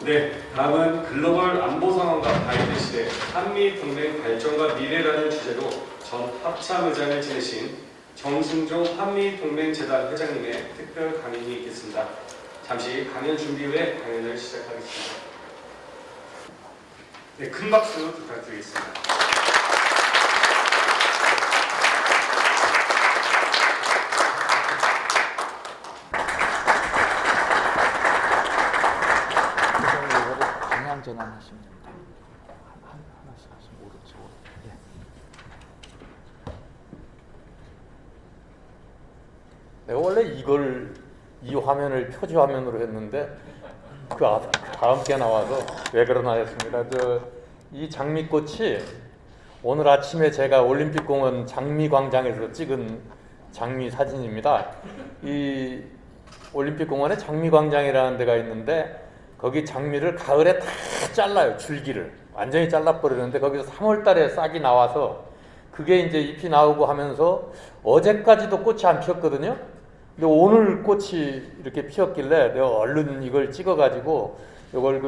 네, 다음은 글로벌 안보 상황과 바이든 시대 한미 동맹 발전과 미래라는 주제로 전 합참 의장을 지내신 정승종 한미 동맹 재단 회장님의 특별 강연이 있겠습니다. 잠시 강연 준비 후에 강연을 시작하겠습니다. 네, 큰 박수 부탁드리겠습니다. 방향 전환하시면 됩니다. 하나씩 하시면 오른쪽으로. 네. 내가 원래 이 화면을 표지 화면으로 했는데 그 다음 게 나와서 왜 그러나 했습니다. 이 장미꽃이 오늘 아침에 제가 올림픽공원 장미광장에서 찍은 장미 사진입니다. 이 올림픽공원에 장미광장이라는 데가 있는데 거기 장미를 가을에 다 잘라요. 줄기를 완전히 잘라버리는데 거기서 3월 달에 싹이 나와서 그게 이제 잎이 나오고 하면서 어제까지도 꽃이 안 피었거든요. 근데 오늘 꽃이 이렇게 피었길래 내가 얼른 이걸 찍어가지고 이걸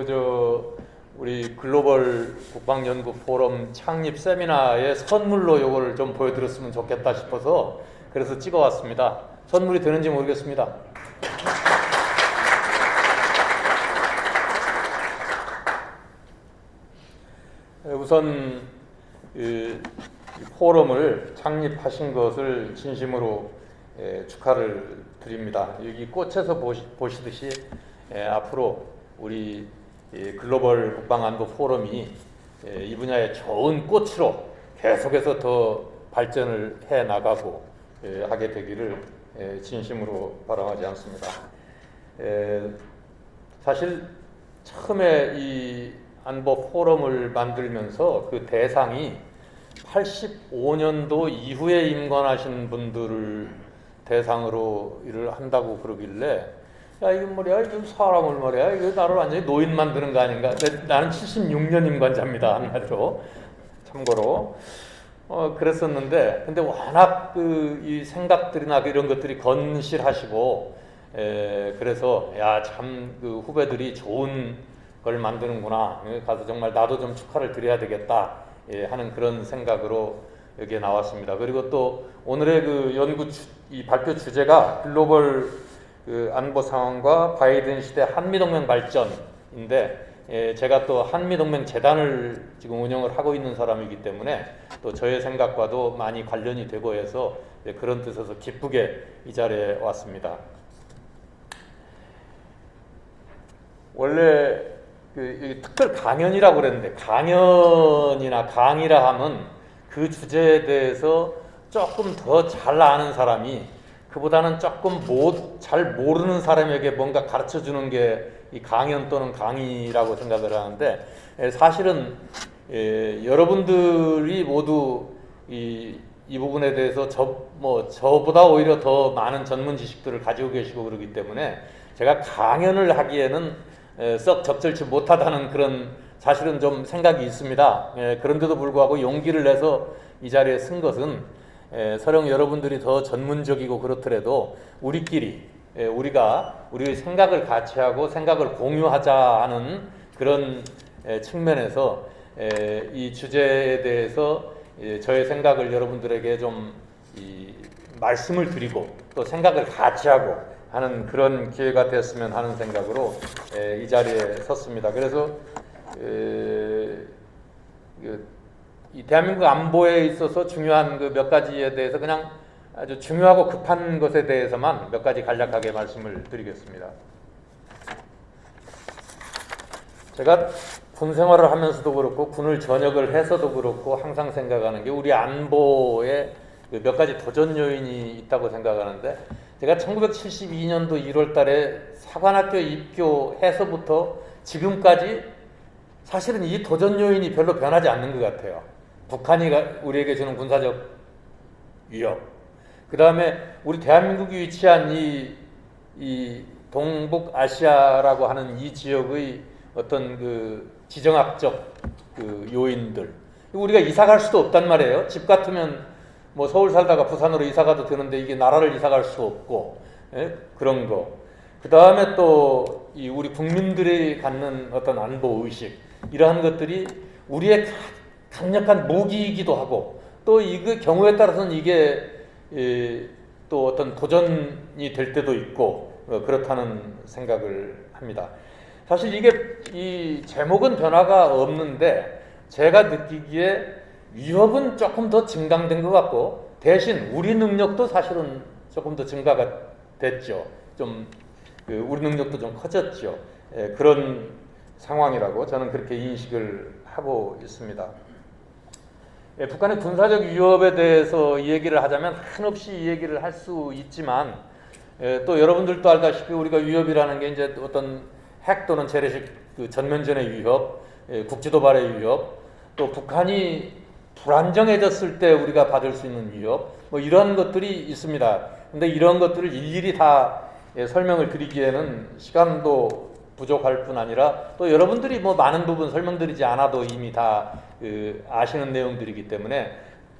우리 글로벌 국방연구 포럼 창립 세미나에 선물로 이걸 좀 보여드렸으면 좋겠다 싶어서 그래서 찍어왔습니다. 선물이 되는지 모르겠습니다. 우선 이 포럼을 창립하신 것을 진심으로 축하를 드립니다. 여기 꽃에서 보시듯이 앞으로 우리 글로벌 국방안보 포럼이 이 분야의 좋은 꽃으로 계속해서 더 발전을 해 나가고 하게 되기를 진심으로 바람하지 않습니다. 사실 처음에 이 안보 포럼을 만들면서 그 대상이 85년도 이후에 임관하신 분들을 대상으로 일을 한다고 그러길래 야 이거 뭐야 이 사람을 말이야 이거 나를 완전히 노인 만드는 거 아닌가. 나는 76년 임관자입니다. 한마디로 참고로 그랬었는데 근데 워낙 이 생각들이나 이런 것들이 건실하시고 그래서 야 참 그 후배들이 좋은 걸 만드는구나. 가서 정말 나도 좀 축하를 드려야 되겠다 하는 그런 생각으로 여기에 나왔습니다. 그리고 또 오늘의 그 연구 이 발표 주제가 글로벌 그 안보 상황과 바이든 시대 한미동맹 발전인데 제가 또 한미동맹 재단을 지금 운영을 하고 있는 사람이기 때문에 또 저의 생각과도 많이 관련이 되고 해서 그런 뜻에서 기쁘게 이 자리에 왔습니다. 원래 특별 강연이라고 그랬는데 강연이나 강의라 하면 그 주제에 대해서 조금 더 잘 아는 사람이 그보다는 조금 잘 모르는 사람에게 뭔가 가르쳐 주는 게 이 강연 또는 강의라고 생각을 하는데 사실은 여러분들이 모두 이 부분에 대해서 저보다 오히려 더 많은 전문 지식들을 가지고 계시고 그러기 때문에 제가 강연을 하기에는 썩 적절치 못하다는 그런 사실은 좀 생각이 있습니다. 그런데도 불구하고 용기를 내서 이 자리에 쓴 것은 설령 여러분들이 더 전문적이고 그렇더라도 우리끼리 우리가 우리의 생각을 같이 하고 생각을 공유하자 하는 그런 측면에서 이 주제에 대해서 저의 생각을 여러분들에게 좀 말씀을 드리고 또 생각을 같이 하고 하는 그런 기회가 됐으면 하는 생각으로 이 자리에 섰습니다. 그래서 이 대한민국 안보에 있어서 중요한 그 몇 가지에 대해서 그냥 아주 중요하고 급한 것에 대해서만 몇 가지 간략하게 말씀을 드리겠습니다. 제가 군 생활을 하면서도 그렇고 군을 전역을 해서도 그렇고 항상 생각하는 게 우리 안보에 몇 가지 도전 요인이 있다고 생각하는데 제가 1972년도 1월 달에 사관학교 입교해서부터 지금까지 사실은 이 도전 요인이 별로 변하지 않는 것 같아요. 북한이 우리에게 주는 군사적 위협, 그 다음에 우리 대한민국이 위치한 이 동북아시아라고 하는 이 지역의 어떤 그 지정학적 그 요인들, 우리가 이사 갈 수도 없단 말이에요. 집 같으면 뭐 서울 살다가 부산으로 이사 가도 되는데 이게 나라를 이사 갈 수 없고, 그런 거. 그 다음에 또 이 우리 국민들이 갖는 어떤 안보 의식 이러한 것들이 우리의 강력한 무기이기도 하고 또 이 경우에 따라서는 이게 또 어떤 도전이 될 때도 있고 그렇다는 생각을 합니다. 사실 이게 이 제목은 변화가 없는데 제가 느끼기에 위협은 조금 더 증강된 것 같고 대신 우리 능력도 사실은 조금 더 증가가 됐죠. 좀 우리 능력도 좀 커졌죠. 그런 상황이라고 저는 그렇게 인식을 하고 있습니다. 북한의 군사적 위협에 대해서 이 얘기를 하자면 한없이 이 얘기를 할 수 있지만 또 여러분들도 알다시피 우리가 위협이라는 게 이제 어떤 핵 또는 재래식 그 전면전의 위협, 국지도발의 위협, 또 북한이 불안정해졌을 때 우리가 받을 수 있는 위협, 뭐 이런 것들이 있습니다. 근데 이런 것들을 일일이 다 설명을 드리기에는 시간도 부족할 뿐 아니라 또 여러분들이 뭐 많은 부분 설명드리지 않아도 이미 다 아시는 내용들이기 때문에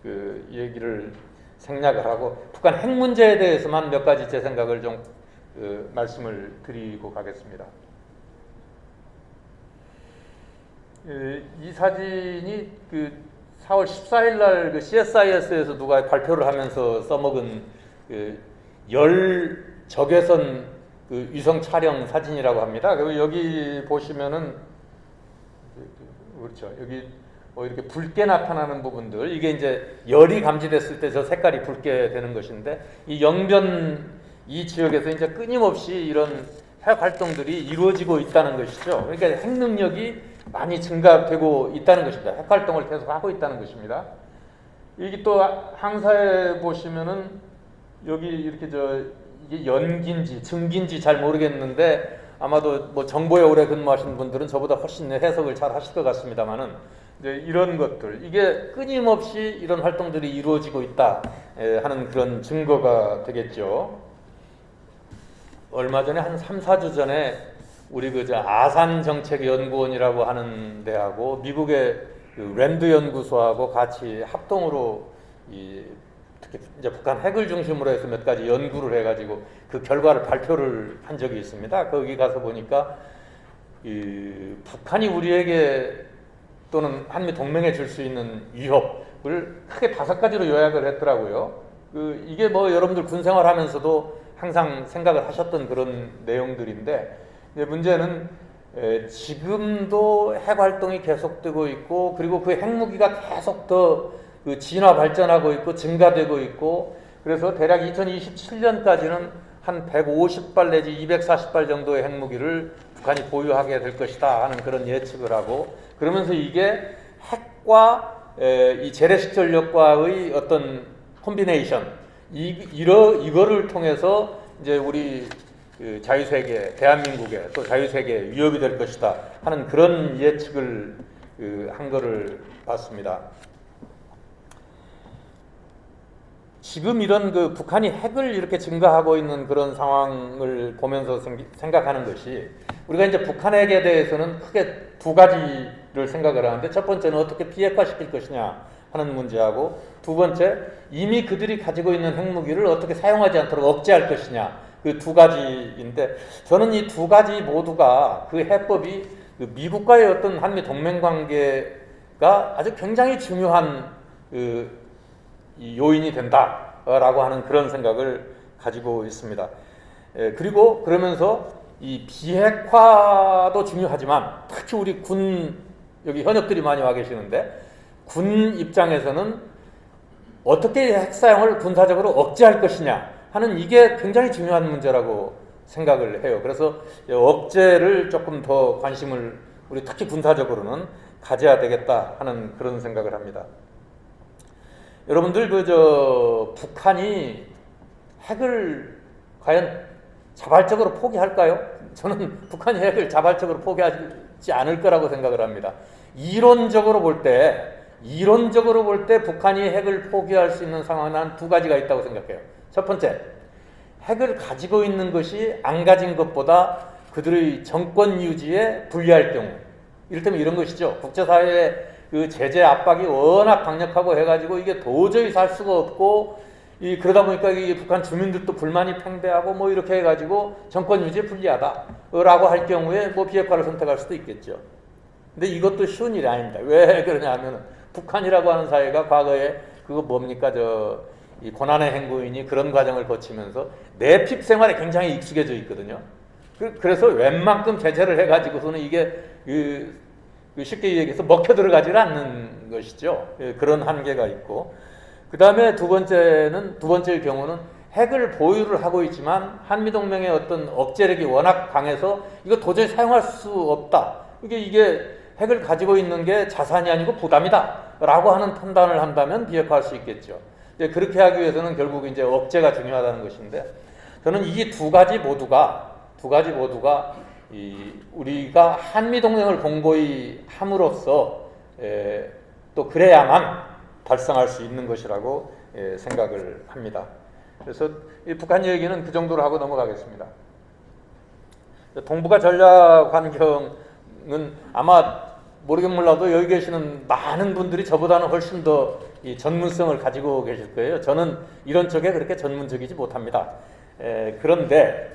그 얘기를 생략을 하고 북한 핵 문제에 대해서만 몇 가지 제 생각을 좀 말씀을 드리고 가겠습니다. 이 사진이 그 4월 14일 날 그 CSIS에서 누가 발표를 하면서 써먹은 그 열 적외선 그 위성 촬영 사진이라고 합니다. 그리고 여기 보시면은 그렇죠. 여기 뭐 이렇게 붉게 나타나는 부분들 이게 이제 열이 감지됐을 때 저 색깔이 붉게 되는 것인데 이 영변 이 지역에서 이제 끊임없이 이런 핵 활동들이 이루어지고 있다는 것이죠. 그러니까 핵 능력이 많이 증가되고 있다는 것입니다. 핵 활동을 계속 하고 있다는 것입니다. 여기 또 항사에 보시면은 여기 이렇게 이게 연기인지 증기인지 잘 모르겠는데 아마도 뭐 정보에 오래 근무하신 분들은 저보다 훨씬 해석을 잘 하실 것 같습니다만은 이런 것들 이게 끊임없이 이런 활동들이 이루어지고 있다 하는 그런 증거가 되겠죠. 얼마 전에 한 3, 4주 전에 우리 아산 정책연구원이라고 하는 데하고 미국의 그 랜드 연구소하고 같이 합동으로 특히 이제 북한 핵을 중심으로 해서 몇 가지 연구를 해가지고 그 결과를 발표를 한 적이 있습니다. 거기 가서 보니까 북한이 우리에게 또는 한미 동맹에 줄 수 있는 위협을 크게 5가지로 요약을 했더라고요. 이게 뭐 여러분들 군 생활하면서도 항상 생각을 하셨던 그런 내용들인데 문제는 지금도 핵 활동이 계속되고 있고 그리고 그 핵무기가 계속 더 진화 발전하고 있고 증가되고 있고 그래서 대략 2027년까지는 한 150발 내지 240발 정도의 핵무기를 북한이 보유하게 될 것이다 하는 그런 예측을 하고 그러면서 이게 핵과 이 재래식 전력과의 어떤 콤비네이션 이거를 통해서 이제 우리 자유세계 대한민국에 또 자유세계에 위협이 될 것이다 하는 그런 예측을 한 거를 봤습니다. 지금 이런 북한이 핵을 이렇게 증가하고 있는 그런 상황을 보면서 생각하는 것이 우리가 이제 북한 핵에 대해서는 크게 2가지를 생각을 하는데 첫 번째는 어떻게 비핵화시킬 것이냐 하는 문제하고 두 번째 이미 그들이 가지고 있는 핵무기를 어떻게 사용하지 않도록 억제할 것이냐 그 2가지인데 저는 이 2가지 모두가 그 해법이 미국과의 어떤 한미 동맹 관계가 아주 굉장히 중요한 이 요인이 된다라고 하는 그런 생각을 가지고 있습니다. 그리고 그러면서 이 비핵화도 중요하지만 특히 우리 군 여기 현역들이 많이 와 계시는데 군 입장에서는 어떻게 핵 사용을 군사적으로 억제할 것이냐 하는 이게 굉장히 중요한 문제라고 생각을 해요. 그래서 억제를 조금 더 관심을 우리 특히 군사적으로는 가져야 되겠다 하는 그런 생각을 합니다. 여러분들 북한이 핵을 과연 자발적으로 포기할까요? 저는 북한이 핵을 자발적으로 포기하지 않을 거라고 생각을 합니다. 이론적으로 볼 때 북한이 핵을 포기할 수 있는 상황은 한 2가지가 있다고 생각해요. 첫 번째, 핵을 가지고 있는 것이 안 가진 것보다 그들의 정권 유지에 불리할 경우 이를테면 이런 것이죠. 국제사회의 그 제재 압박이 워낙 강력하고 해가지고 이게 도저히 살 수가 없고 그러다 보니까 이 북한 주민들도 불만이 팽배하고 뭐 이렇게 해가지고 정권 유지에 불리하다 라고 할 경우에 뭐 비핵화를 선택할 수도 있겠죠. 근데 이것도 쉬운 일이 아닙니다. 왜 그러냐 하면 북한이라고 하는 사회가 과거에 그거 뭡니까 이 고난의 행군이 그런 과정을 거치면서 내핍 생활에 굉장히 익숙해져 있거든요. 그래서 웬만큼 제재를 해가지고서는 이게 쉽게 얘기해서 먹혀 들어가지를 않는 것이죠. 그런 한계가 있고, 그 다음에 두 번째의 경우는 핵을 보유를 하고 있지만 한미동맹의 어떤 억제력이 워낙 강해서 이거 도저히 사용할 수 없다. 이게 핵을 가지고 있는 게 자산이 아니고 부담이다 라고 하는 판단을 한다면 비핵화할 수 있겠죠. 그렇게 하기 위해서는 결국 이제 억제가 중요하다는 것인데, 저는 이 두 가지 모두가 우리가 한미동맹을 공고히 함으로써 또 그래야만 달성할 수 있는 것이라고 생각을 합니다. 그래서 이 북한 얘기는 그 정도로 하고 넘어가겠습니다. 동북아 전략 환경은 아마 모르긴 몰라도 여기 계시는 많은 분들이 저보다는 훨씬 더 이 전문성을 가지고 계실 거예요. 저는 이런 쪽에 그렇게 전문적이지 못합니다. 그런데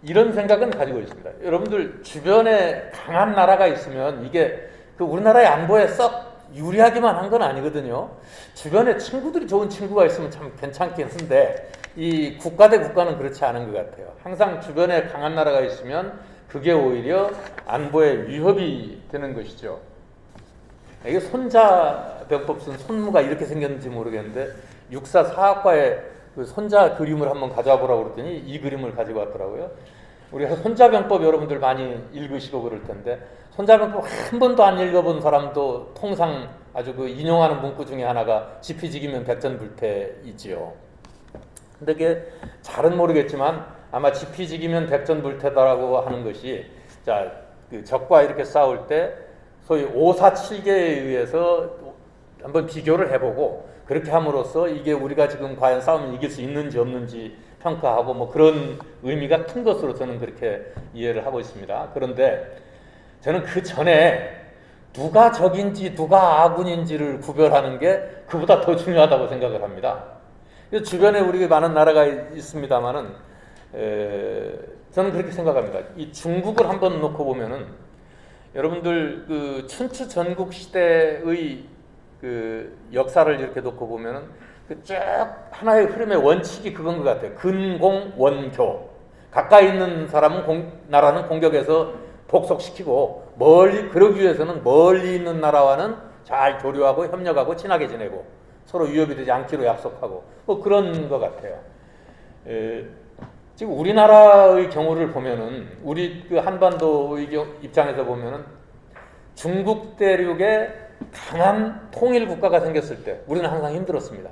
이런 생각은 가지고 있습니다. 여러분들 주변에 강한 나라가 있으면 이게 우리나라의 안보에 썩 유리하기만 한 건 아니거든요. 주변에 친구들이 좋은 친구가 있으면 참 괜찮긴 한데 이 국가 대 국가는 그렇지 않은 것 같아요. 항상 주변에 강한 나라가 있으면 그게 오히려 안보에 위협이 되는 것이죠. 이게 손자병법 쓴 손무가 이렇게 생겼는지 모르겠는데 육사 사학과에 그 손자 그림을 한번 가져와 보라고 그랬더니 이 그림을 가지고 왔더라고요. 우리가 손자병법 여러분들 많이 읽으시고 그럴 텐데 손자병법 한 번도 안 읽어본 사람도 통상 아주 인용하는 문구 중에 하나가 지피지기면 백전불태이지요. 근데 그게 잘은 모르겠지만 아마 지피지기면 백전불태다라고 하는 것이 적과 이렇게 싸울 때 소위 547계에 의해서 한번 비교를 해보고 그렇게 함으로써 이게 우리가 지금 과연 싸우면 이길 수 있는지 없는지 평가하고 뭐 그런 의미가 큰 것으로 저는 그렇게 이해를 하고 있습니다. 그런데 저는 그 전에 누가 적인지 누가 아군인지를 구별하는 게 그보다 더 중요하다고 생각을 합니다. 주변에 우리가 많은 나라가 있습니다만은 저는 그렇게 생각합니다. 이 중국을 한번 놓고 보면은 여러분들 그 춘추 전국 시대의 그 역사를 이렇게 놓고 보면은 쭉 하나의 흐름의 원칙이 그건 것 같아요. 근공 원교. 가까이 있는 나라는 공격해서 복속시키고 그러기 위해서는 멀리 있는 나라와는 잘 교류하고 협력하고 친하게 지내고 서로 위협이 되지 않기로 약속하고 뭐 그런 것 같아요. 지금 우리나라의 경우를 보면은 우리 그 한반도의 입장에서 보면은 중국 대륙에 강한 통일 국가가 생겼을 때 우리는 항상 힘들었습니다.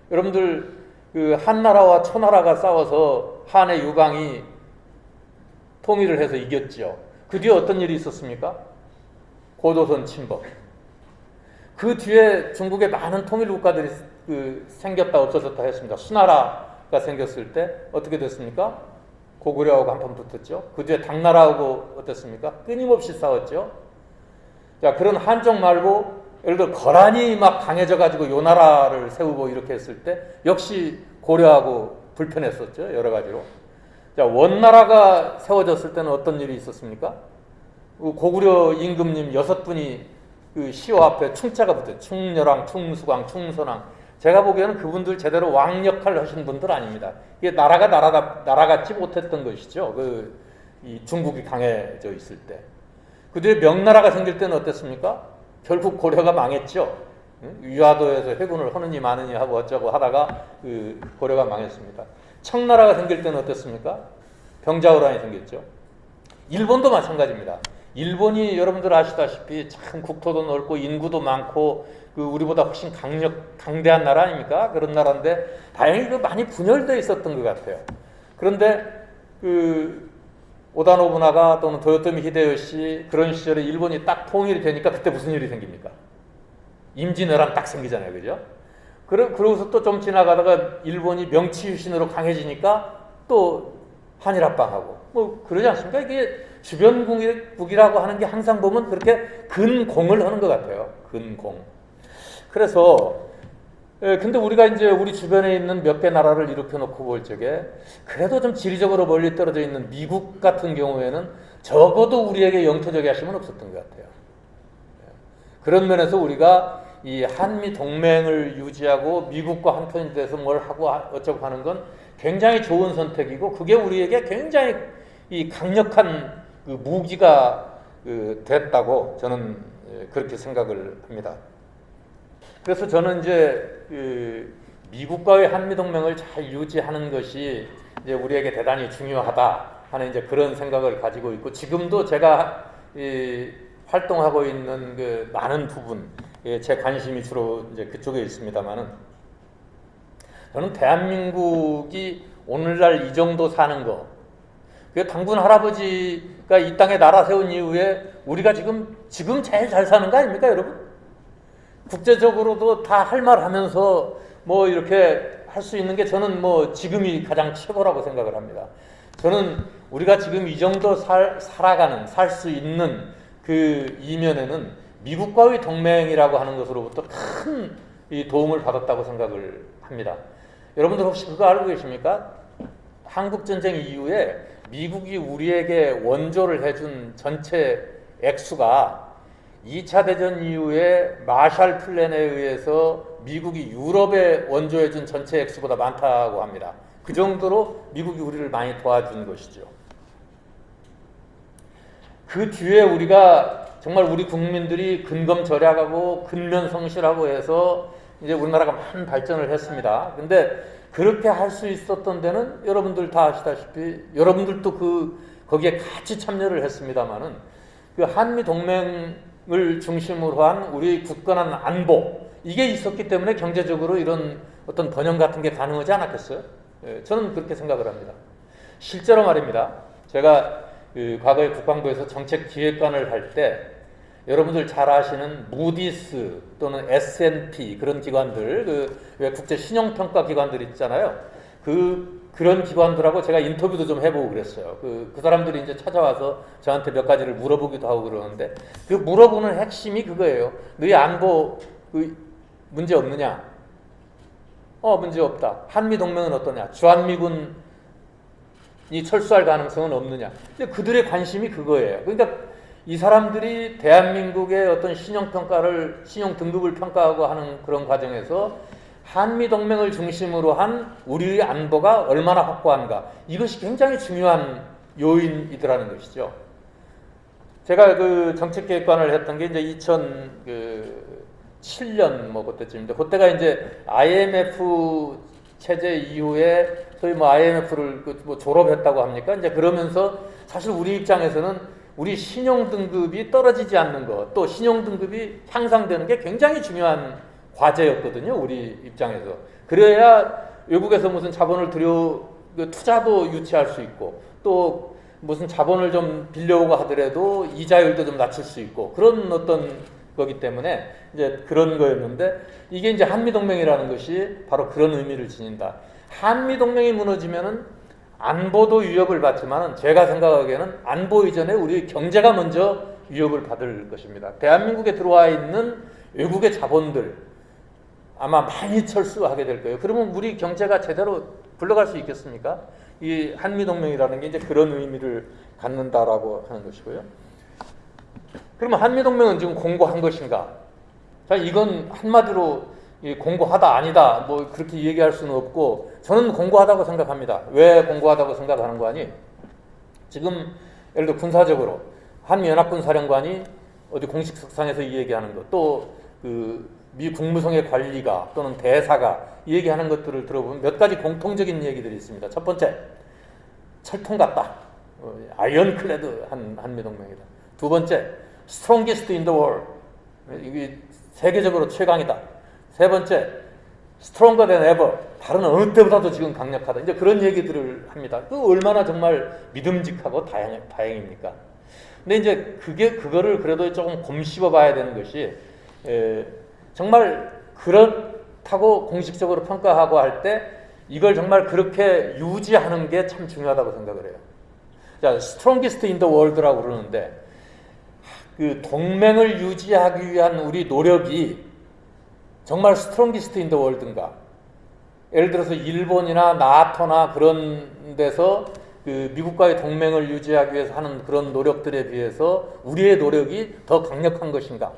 여러분들 그 한나라와 초나라가 싸워서 한의 유방이 통일을 해서 이겼죠. 그 뒤에 어떤 일이 있었습니까? 고조선 침범. 그 뒤에 중국에 많은 통일 국가들이 생겼다 없어졌다 했습니다. 수나라가 생겼을 때 어떻게 됐습니까? 고구려하고 한판 붙었죠. 그 뒤에 당나라하고 어땠습니까? 끊임없이 싸웠죠. 자, 그런 한쪽 말고 예를 들어 거란이 막 강해져 가지고 요 나라를 세우고 이렇게 했을 때 역시 고려하고 불편했었죠. 여러 가지로. 자, 원나라가 세워졌을 때는 어떤 일이 있었습니까? 고구려 임금님 6분이 그 시호 앞에 충자가 붙어요. 충렬왕, 충수광, 충선왕. 제가 보기에는 그분들 제대로 왕 역할을 하신 분들 아닙니다. 이게 나라 같지 못했던 것이죠. 이 중국이 강해져 있을 때. 그 뒤에 명나라가 생길 때는 어땠습니까? 결국 고려가 망했죠. 위화도에서 회군을 하느니 마느니 하고 어쩌고 하다가 그 고려가 망했습니다. 청나라가 생길 때는 어땠습니까? 병자호란이 생겼죠. 일본도 마찬가지입니다. 일본이 여러분들 아시다시피 참 국토도 넓고 인구도 많고 우리보다 훨씬 강대한 나라 아닙니까? 그런 나라인데 다행히 많이 분열되어 있었던 것 같아요. 그런데 오다 노부나가 또는 도요토미 히데요시 그런 시절에 일본이 딱 통일이 되니까 그때 무슨 일이 생깁니까? 임진왜란 딱 생기잖아요. 그죠? 그러고서 또 좀 지나가다가 일본이 명치유신으로 강해지니까 또 한일합방하고 뭐 그러지 않습니까? 이게 주변국이라고 하는 게 항상 보면 그렇게 근공을 하는 것 같아요. 근공. 그래서 근데 우리가 이제 우리 주변에 있는 몇 개 나라를 일으켜 놓고 볼 적에 그래도 좀 지리적으로 멀리 떨어져 있는 미국 같은 경우에는 적어도 우리에게 영토적 야심은 없었던 것 같아요. 그런 면에서 우리가 이 한미 동맹을 유지하고 미국과 한 편이 돼서 뭘 하고 어쩌고 하는 건 굉장히 좋은 선택이고 그게 우리에게 굉장히 이 강력한 그 무기가 됐다고 저는 그렇게 생각을 합니다. 그래서 저는 이제 미국과의 한미 동맹을 잘 유지하는 것이 이제 우리에게 대단히 중요하다 하는 이제 그런 생각을 가지고 있고 지금도 제가 활동하고 있는 그 많은 부분 제 관심이 주로 이제 그쪽에 있습니다만은 저는 대한민국이 오늘날 이 정도 사는 거 그 당군 할아버지가 이 땅에 나라 세운 이후에 우리가 지금 제일 잘 사는 거 아닙니까, 여러분? 국제적으로도 다 할 말 하면서 뭐 이렇게 할 수 있는 게 저는 뭐 지금이 가장 최고라고 생각을 합니다. 저는 우리가 지금 이 정도 살 수 있는 그 이면에는 미국과의 동맹이라고 하는 것으로부터 큰 이 도움을 받았다고 생각을 합니다. 여러분들 혹시 그거 알고 계십니까? 한국전쟁 이후에 미국이 우리에게 원조를 해준 전체 액수가 2차 대전 이후에 마샬 플랜에 의해서 미국이 유럽에 원조해준 전체 액수보다 많다고 합니다. 그 정도로 미국이 우리를 많이 도와준 것이죠. 그 뒤에 우리가 정말 우리 국민들이 근검절약하고 근면성실하고 해서 이제 우리나라가 많은 발전을 했습니다. 근데 그렇게 할 수 있었던 데는 여러분들 다 아시다시피 여러분들도 거기에 같이 참여를 했습니다마는 그 한미 동맹을 중심으로 한 우리 굳건한 안보 이게 있었기 때문에 경제적으로 이런 어떤 번영 같은 게 가능하지 않았겠어요? 저는 그렇게 생각을 합니다. 실제로 말입니다. 제가 과거에 국방부에서 정책기획관을 할 때 여러분들 잘 아시는 무디스 또는 S&P 그런 기관들 왜 국제 신용평가 기관들 있잖아요. 그런 기관들하고 제가 인터뷰도 좀 해보고 그랬어요. 그 사람들이 이제 찾아와서 저한테 몇 가지를 물어보기도 하고 그러는데 그 물어보는 핵심이 그거예요. 너희 안보 문제 없느냐? 문제 없다. 한미 동맹은 어떠냐? 주한미군이 철수할 가능성은 없느냐? 근데 그들의 관심이 그거예요. 그러니까 이 사람들이 대한민국의 어떤 신용 등급을 평가하고 하는 그런 과정에서 한미 동맹을 중심으로 한 우리의 안보가 얼마나 확고한가 이것이 굉장히 중요한 요인이더라는 것이죠. 제가 그 정책기획관을 했던 게 이제 2007년 뭐 그때쯤인데 그때가 이제 IMF 체제 이후에 소위 뭐 IMF를 뭐 졸업했다고 합니까? 이제 그러면서 사실 우리 입장에서는 우리 신용 등급이 떨어지지 않는 것, 또 신용 등급이 향상되는 게 굉장히 중요한 과제였거든요. 우리 입장에서. 그래야 외국에서 무슨 자본을 투자도 유치할 수 있고, 또 무슨 자본을 좀 빌려오고 하더라도 이자율도 좀 낮출 수 있고, 그런 어떤 거기 때문에 이제 그런 거였는데, 이게 이제 한미동맹이라는 것이 바로 그런 의미를 지닌다. 한미동맹이 무너지면은 안보도 위협을 받지만 제가 생각하기에는 안보 이전에 우리 경제가 먼저 위협을 받을 것입니다. 대한민국에 들어와 있는 외국의 자본들 아마 많이 철수하게 될 거예요. 그러면 우리 경제가 제대로 굴러갈 수 있겠습니까? 이 한미동맹이라는 게 이제 그런 의미를 갖는다라고 하는 것이고요. 그러면 한미동맹은 지금 공고한 것인가? 자, 이건 한마디로 공고하다 아니다 뭐 그렇게 얘기할 수는 없고 저는 공고하다고 생각합니다. 왜 공고하다고 생각하는 거 아니? 지금 예를 들어 군사적으로 한미연합군사령관이 어디 공식 석상에서 이 얘기하는 것, 또 미 국무성의 관리가 또는 대사가 이 얘기하는 것들을 들어보면 몇 가지 공통적인 얘기들이 있습니다. 첫 번째, 철통 같다. 아이언클레드 한미동맹이다. 두 번째, strongest in the world. 이게 세계적으로 최강이다. 세 번째, stronger than ever. 다른 어느 때보다도 지금 강력하다. 이제 그런 얘기들을 합니다. 그 얼마나 정말 믿음직하고 다행입니까? 근데 이제 그거를 그래도 조금 곰씹어 봐야 되는 것이, 정말 그렇다고 공식적으로 평가하고 할 때 이걸 정말 그렇게 유지하는 게 참 중요하다고 생각을 해요. 자, strongest in the world라고 그러는데, 그 동맹을 유지하기 위한 우리 노력이 정말 스트롱기스트 인 더 월드인가? 예를 들어서 일본이나 나토나 그런 데서 그 미국과의 동맹을 유지하기 위해서 하는 그런 노력들에 비해서 우리의 노력이 더 강력한 것인가?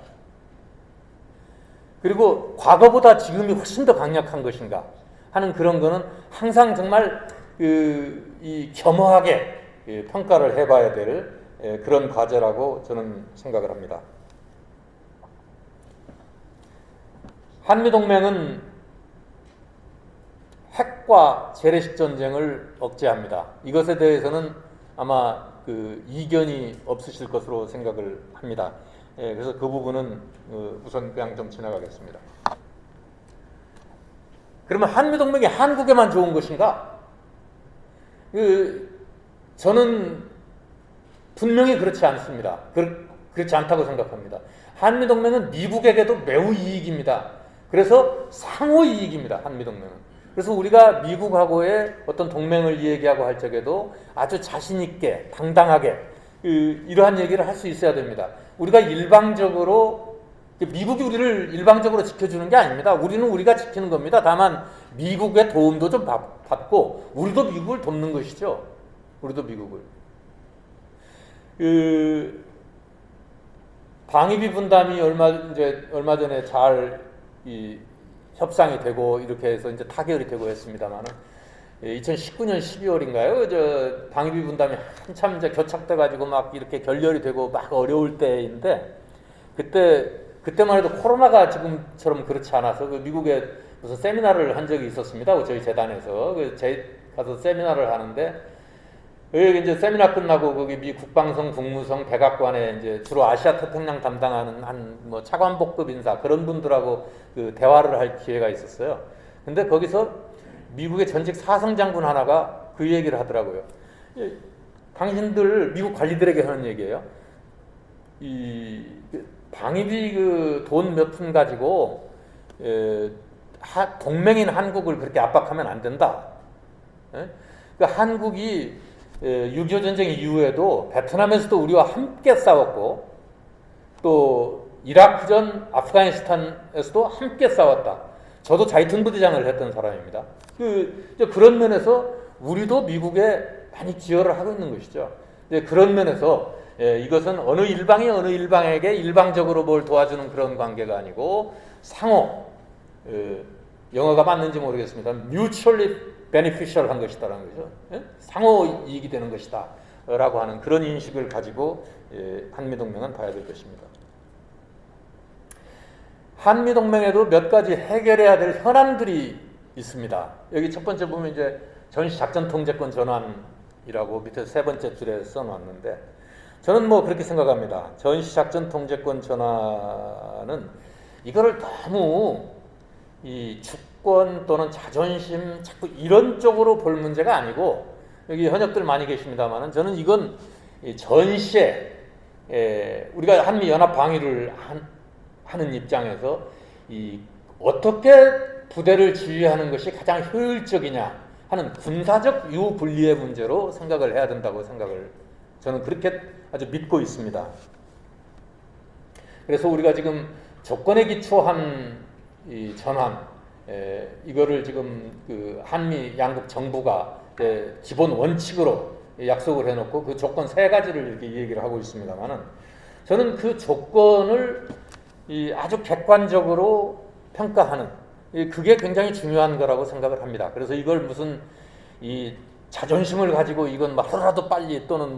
그리고 과거보다 지금이 훨씬 더 강력한 것인가? 하는 그런 거는 항상 정말 이 겸허하게 평가를 해봐야 될 그런 과제라고 저는 생각을 합니다. 한미동맹은 핵과 재래식 전쟁을 억제합니다. 이것에 대해서는 아마 이견이 없으실 것으로 생각을 합니다. 그래서 그 부분은 우선 그냥 좀 지나가겠습니다. 그러면 한미동맹이 한국에만 좋은 것인가? 저는 분명히 그렇지 않습니다. 그렇지 않다고 생각합니다. 한미동맹은 미국에게도 매우 이익입니다. 그래서 상호 이익입니다. 한미동맹은. 그래서 우리가 미국하고의 어떤 동맹을 얘기하고 할 적에도 아주 자신 있게 당당하게 이러한 얘기를 할 수 있어야 됩니다. 우리가 일방적으로 미국이 우리를 일방적으로 지켜주는 게 아닙니다. 우리는 우리가 지키는 겁니다. 다만 미국의 도움도 좀 받고 우리도 미국을 돕는 것이죠. 우리도 미국을. 방위비 분담이 얼마 전에 잘 협상이 되고 이렇게 해서 이제 타결이 되고 했습니다만은 2019년 12월인가요? 저 방위비 분담이 한참 이제 교착돼 가지고 막 이렇게 결렬이 되고 막 어려울 때인데 그때만 해도 코로나가 지금처럼 그렇지 않아서 미국에 무슨 세미나를 한 적이 있었습니다. 저희 재단에서 가서 세미나를 하는데 여기 이제 세미나 끝나고 거기 미 국방성, 국무성, 백악관에 이제 주로 아시아 태평양 담당하는 한 뭐 차관복급 인사 그런 분들하고 대화를 할 기회가 있었어요. 근데 거기서 미국의 전직 사성 장군 하나가 그 얘기를 하더라고요. 당신들 미국 관리들에게 하는 얘기예요. 이 방위비 돈 몇 푼 가지고 동맹인 한국을 그렇게 압박하면 안 된다. 한국이 6.25 전쟁 이후에도 베트남에서도 우리와 함께 싸웠고 또 이라크전 아프가니스탄에서도 함께 싸웠다. 저도 자이툰 부대장을 했던 사람입니다. 그런 면에서 우리도 미국에 많이 기여를 하고 있는 것이죠. 그런 면에서 이것은 어느 일방이 어느 일방에게 일방적으로 뭘 도와주는 그런 관계가 아니고 상호, 영어가 맞는지 모르겠습니다. mutually beneficial 한 것이다라는 거죠. 상호 이익이 되는 것이다 라고 하는 그런 인식을 가지고 한미동맹은 봐야 될 것입니다. 한미동맹에도 몇 가지 해결해야 될 현안들이 있습니다. 여기 첫 번째 보면 이제 전시작전통제권 전환이라고 밑에 세 번째 줄에 써놨는데 저는 뭐 그렇게 생각합니다. 전시작전통제권 전환은 이거를 너무 이 주권 또는 자존심 자꾸 이런 쪽으로 볼 문제가 아니고 여기 현역들 많이 계십니다만은 저는 이건 전시에 우리가 한미 연합 방위를 하는 입장에서 어떻게 부대를 지휘하는 것이 가장 효율적이냐 하는 군사적 유분리의 문제로 생각을 해야 된다고 저는 그렇게 아주 믿고 있습니다. 그래서 우리가 지금 조건에 기초한 이 전환 이거를 지금 한미 양국 정부가 기본 원칙으로 약속을 해놓고 그 조건 세 가지를 이렇게 얘기를 하고 있습니다만은 저는 그 조건을 아주 객관적으로 평가하는 그게 굉장히 중요한 거라고 생각을 합니다. 그래서 이걸 무슨 자존심을 가지고 이건 하루라도 빨리 또는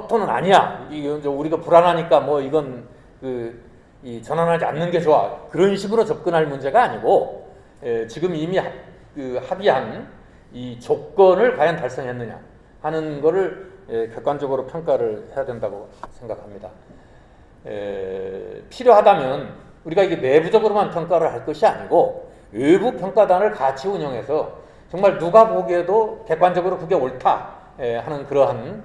또는 아니야 이거 우리가 불안하니까 이건 전환하지 않는 게 좋아 그런 식으로 접근할 문제가 아니고 지금 이미 합의한 이 조건을 과연 달성했느냐 하는 거를 객관적으로 평가를 해야 된다고 생각합니다. 필요하다면 우리가 이게 내부적으로만 평가를 할 것이 아니고 외부 평가단을 같이 운영해서 정말 누가 보기에도 객관적으로 그게 옳다 하는 그러한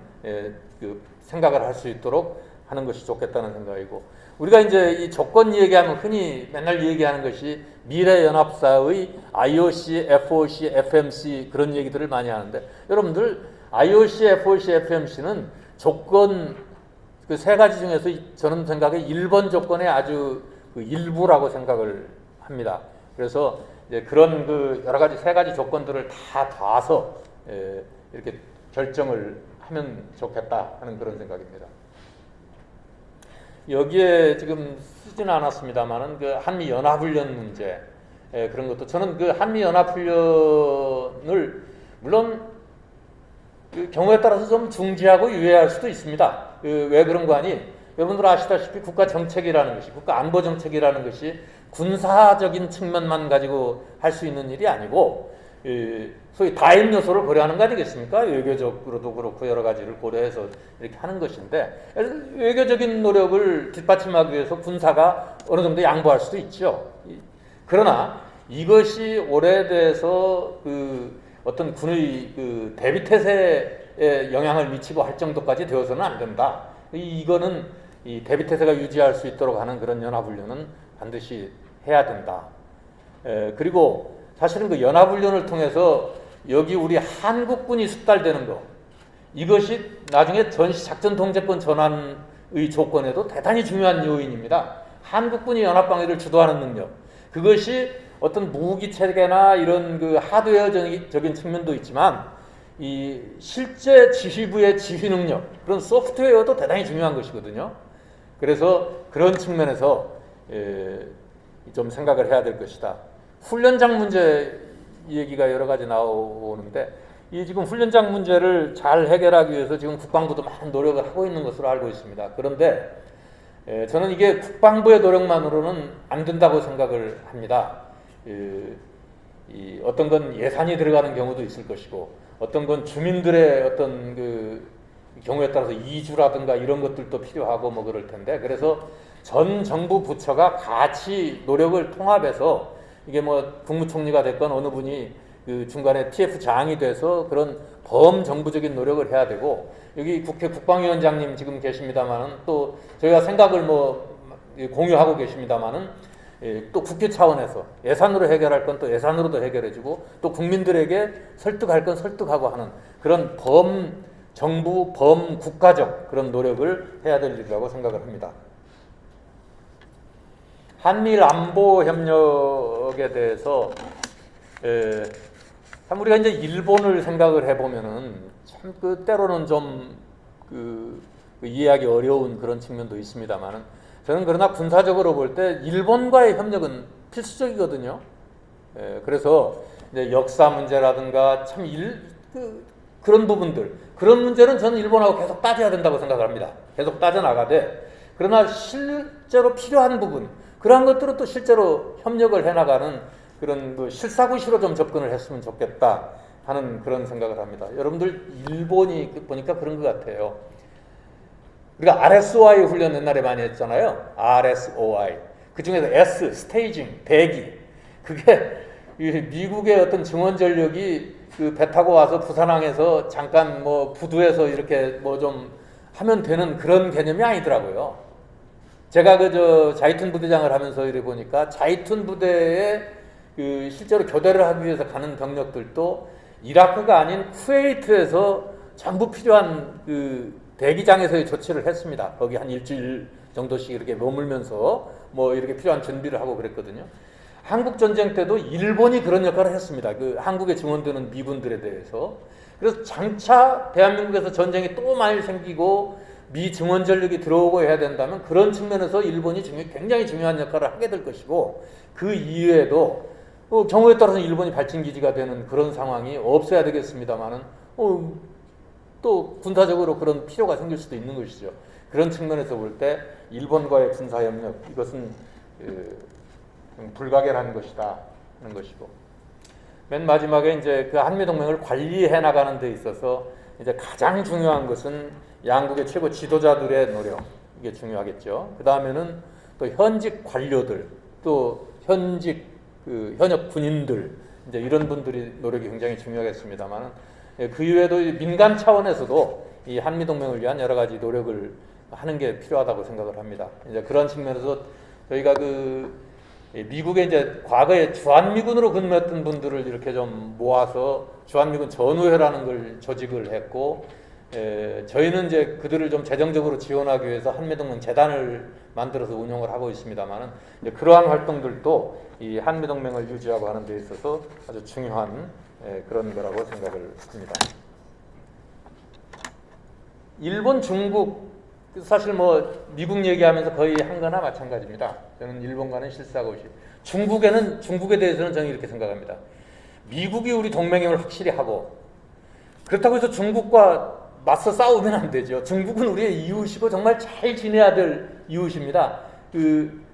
생각을 할 수 있도록 하는 것이 좋겠다는 생각이고 우리가 이제 이 조건 얘기하면 흔히 맨날 얘기하는 것이 미래연합사의 IOC, FOC, FMC 그런 얘기들을 많이 하는데 여러분들 IOC, FOC, FMC는 조건 그 세 가지 중에서 저는 생각에 1번 조건에 아주 그 일부라고 생각을 합니다. 그래서 이제 그런 그 여러 가지 세 가지 조건들을 다 봐서 이렇게 결정을 하면 좋겠다 하는 그런 생각입니다. 여기에 지금 쓰지는 않았습니다만은 그 한미 연합훈련 문제 그런 것도 저는 그 한미 연합훈련을 물론 그 경우에 따라서 좀 중지하고 유예할 수도 있습니다. 왜 그런 거 아니? 여러분들 아시다시피 국가 정책이라는 것이 국가 안보 정책이라는 것이 군사적인 측면만 가지고 할 수 있는 일이 아니고 소위 다임 요소를 고려하는 거 아니겠습니까? 외교적으로도 그렇고 여러 가지를 고려해서 이렇게 하는 것인데 외교적인 노력을 뒷받침하기 위해서 군사가 어느 정도 양보할 수도 있죠. 그러나 이것이 오래돼서 그 어떤 군의 그 대비태세에 영향을 미치고 할 정도까지 되어서는 안 된다. 이거는 이 대비태세가 유지할 수 있도록 하는 그런 연합훈련은 반드시 해야 된다. 그리고 사실은 그 연합훈련을 통해서 여기 우리 한국군이 숙달되는 거 이것이 나중에 전시 작전 통제권 전환의 조건에도 대단히 중요한 요인입니다. 한국군이 연합방위를 주도하는 능력 그것이 어떤 무기 체계나 이런 그 하드웨어적인 측면도 있지만 이 실제 지휘부의 지휘 능력 그런 소프트웨어도 대단히 중요한 것이거든요. 그래서 그런 측면에서 좀 생각을 해야 될 것이다. 훈련장 문제 얘기가 여러 가지 나오는데 이 지금 훈련장 문제를 잘 해결하기 위해서 지금 국방부도 많은 노력을 하고 있는 것으로 알고 있습니다. 그런데 저는 이게 국방부의 노력만으로는 안 된다고 생각을 합니다. 어떤 건 예산이 들어가는 경우도 있을 것이고 어떤 건 주민들의 어떤 그 경우에 따라서 이주라든가 이런 것들도 필요하고 뭐 그럴 텐데 그래서 전 정부 부처가 같이 노력을 통합해서 이게 뭐 국무총리가 됐건 어느 분이 그 중간에 TF장이 돼서 그런 범정부적인 노력을 해야 되고 여기 국회 국방위원장님 지금 계십니다만은 또 저희가 생각을 뭐 공유하고 계십니다만은 또 국회 차원에서 예산으로 해결할 건 또 예산으로도 해결해주고 또 국민들에게 설득할 건 설득하고 하는 그런 범정부 범국가적 그런 노력을 해야 될 일이라고 생각을 합니다. 한미일 안보 협력에 대해서 참 우리가 이제 일본을 생각을 해보면은 참 그 때로는 좀 그 이해하기 어려운 그런 측면도 있습니다만은 저는 그러나 군사적으로 볼 때 일본과의 협력은 필수적이거든요. 그래서 이제 역사 문제라든가 참 그런 부분들 그런 문제는 저는 일본하고 계속 따져야 된다고 생각을 합니다. 계속 따져나가되 그러나 실제로 필요한 부분 그러한 것들은 또 실제로 협력을 해나가는 그런 그 실사구시로 좀 접근을 했으면 좋겠다 하는 그런 생각을 합니다. 여러분들 일본이 보니까 그런 것 같아요. 우리가 RSOI 훈련 옛날에 많이 했잖아요. RSOI. 그 중에서 S, 스테이징, 대기. 그게 미국의 어떤 증원 전력이 그 배 타고 와서 부산항에서 잠깐 뭐 부두에서 이렇게 뭐 좀 하면 되는 그런 개념이 아니더라고요. 제가 자이툰 부대장을 하면서 이래 보니까 자이툰 부대에 그 실제로 교대를 하기 위해서 가는 병력들도 이라크가 아닌 쿠웨이트에서 전부 필요한 그 대기장에서의 조치를 했습니다. 거기 한 일주일 정도씩 이렇게 머물면서 뭐 이렇게 필요한 준비를 하고 그랬거든요. 한국 전쟁 때도 일본이 그런 역할을 했습니다. 그 한국에 증원되는 미군들에 대해서. 그래서 장차 대한민국에서 전쟁이 또 많이 생기고 미 증원 전력이 들어오고 해야 된다면 그런 측면에서 일본이 굉장히 중요한 역할을 하게 될 것이고 그 이외에도 경우에 따라서 일본이 발진기지가 되는 그런 상황이 없어야 되겠습니다만은 또 군사적으로 그런 필요가 생길 수도 있는 것이죠. 그런 측면에서 볼 때 일본과의 군사협력 이것은 불가결한 것이다 하는 것이고 맨 마지막에 이제 그 한미 동맹을 관리해 나가는 데 있어서 이제 가장 중요한 것은 양국의 최고 지도자들의 노력 이게 중요하겠죠. 그 다음에는 또 현직 관료들 또 현직 현역 군인들 이제 이런 분들이 노력이 굉장히 중요하겠습니다만 그 이외에도 민간 차원에서도 이 한미 동맹을 위한 여러 가지 노력을 하는 게 필요하다고 생각을 합니다. 이제 그런 측면에서 저희가 미국의 이제 과거에 주한미군으로 근무했던 분들을 이렇게 좀 모아서 주한미군 전우회라는 걸 조직을 했고 저희는 이제 그들을 좀 재정적으로 지원하기 위해서 한미동맹 재단을 만들어서 운영을 하고 있습니다만은 그러한 활동들도 이 한미동맹을 유지하고 하는 데 있어서 아주 중요한 그런 거라고 생각을 합니다. 일본, 중국 사실 뭐 미국 얘기하면서 거의 한 거나 마찬가지입니다. 저는 일본과는 실사가 없이 중국에 대해서는 저는 이렇게 생각합니다. 미국이 우리 동맹임을 확실히 하고 그렇다고 해서 중국과 맞서 싸우면 안 되죠. 중국은 우리의 이웃이고 정말 잘 지내야 될 이웃입니다.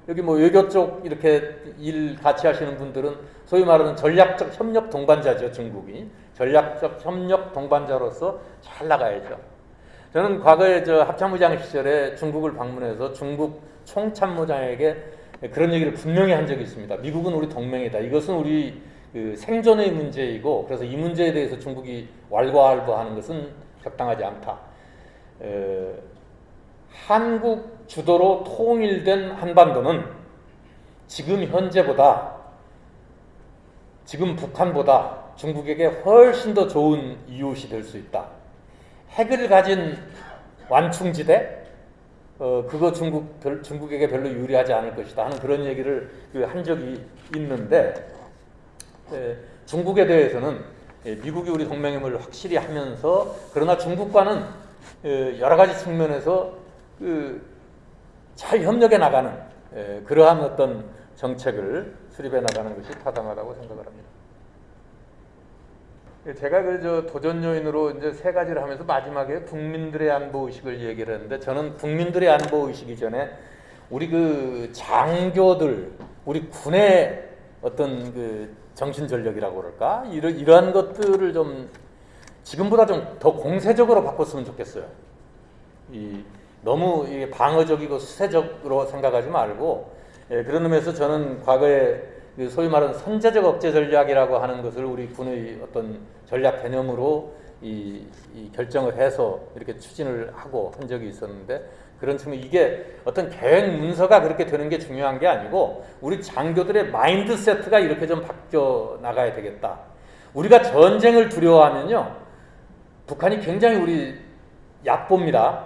여기 뭐 외교 쪽 이렇게 일 같이 하시는 분들은 소위 말하는 전략적 협력 동반자죠. 중국이 전략적 협력 동반자로서 잘 나가야죠. 저는 과거에 합참의장 시절에 중국을 방문해서 중국 총참모장에게 그런 얘기를 분명히 한 적이 있습니다. 미국은 우리 동맹이다. 이것은 우리 생존의 문제이고 그래서 이 문제에 대해서 중국이 왈가왈부하는 것은 적당하지 않다. 한국 주도로 통일된 한반도는 지금 현재보다 지금 북한보다 중국에게 훨씬 더 좋은 이웃이 될 수 있다. 핵을 가진 완충지대 그거 중국에게 별로 유리하지 않을 것이다 하는 그런 얘기를 한 적이 있는데 중국에 대해서는 미국이 우리 동맹임을 확실히 하면서 그러나 중국과는 여러 가지 측면에서 잘 협력해 나가는 그러한 어떤 정책을 수립해 나가는 것이 타당하다고 생각을 합니다. 제가 도전 요인으로 이제 세 가지를 하면서 마지막에 국민들의 안보 의식을 얘기를 했는데 저는 국민들의 안보 의식이 전에 우리 장교들, 우리 군의 어떤 정신 전력이라고 그럴까 이러한 것들을 좀 지금보다 좀 더 공세적으로 바꿨으면 좋겠어요. 너무 방어적이고 수세적으로 생각하지 말고 그런 의미에서 저는 과거에 소위 말하는 선제적 억제 전략이라고 하는 것을 우리 군의 어떤 전략 개념으로 이 결정을 해서 이렇게 추진을 하고 한 적이 있었는데 그런 측면 이게 어떤 계획 문서가 그렇게 되는 게 중요한 게 아니고 우리 장교들의 마인드 세트가 이렇게 좀 바뀌어 나가야 되겠다. 우리가 전쟁을 두려워하면요 북한이 굉장히 우리 얕봅니다.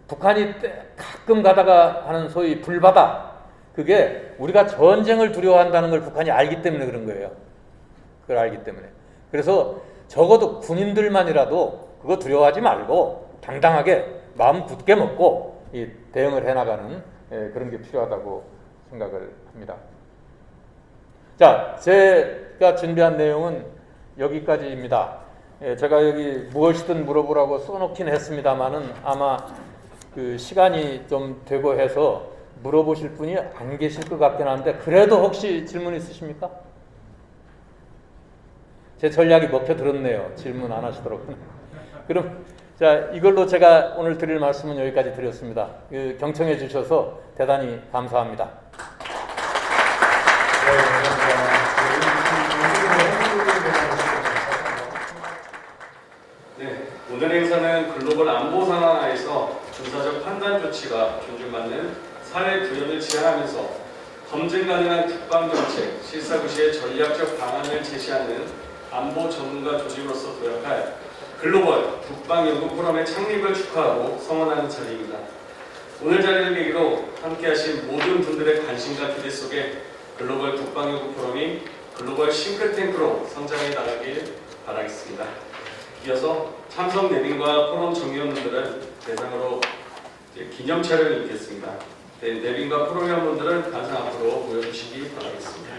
북한이 가끔 가다가 하는 소위 불바다 그게 우리가 전쟁을 두려워한다는 걸 북한이 알기 때문에 그런 거예요. 그걸 알기 때문에. 그래서 적어도 군인들만이라도 그거 두려워하지 말고 당당하게 마음 굳게 먹고 대응을 해나가는 그런 게 필요하다고 생각을 합니다. 자, 제가 준비한 내용은 여기까지입니다. 제가 여기 무엇이든 물어보라고 써놓긴 했습니다만은 아마 시간이 좀 되고 해서 물어보실 분이 안 계실 것 같긴 한데 그래도 혹시 질문 있으십니까? 제 전략이 먹혀들었네요. 질문 안 하시도록. 그럼 자 이걸로 제가 오늘 드릴 말씀은 여기까지 드렸습니다. 경청해 주셔서 대단히 감사합니다. 네, 오늘 행사는 글로벌 안보 상황 하에서 군사적 판단 조치가 존중받는 사회 구현을 제안하면서 검증 가능한 국방정책, 실사구시의 전략적 방안을 제시하는 안보 전문가 조직으로서 도약할 글로벌 국방연구 포럼의 창립을 축하하고 성원하는 자리입니다. 오늘 자리를 계기로 함께하신 모든 분들의 관심과 기대 속에 글로벌 국방연구 포럼이 글로벌 싱크탱크로 성장해 나가길 바라겠습니다. 이어서 참석 내빈과 포럼 정위원분들은 대상으로 기념 촬영이 있겠습니다. 내빈과 프로그램분들은 단상 앞으로 모여주시기 바라겠습니다.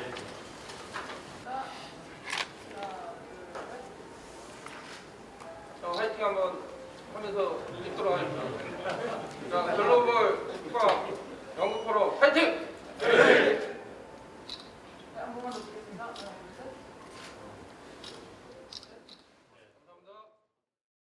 화이팅 한번 하면서 찍도록 하겠습니다.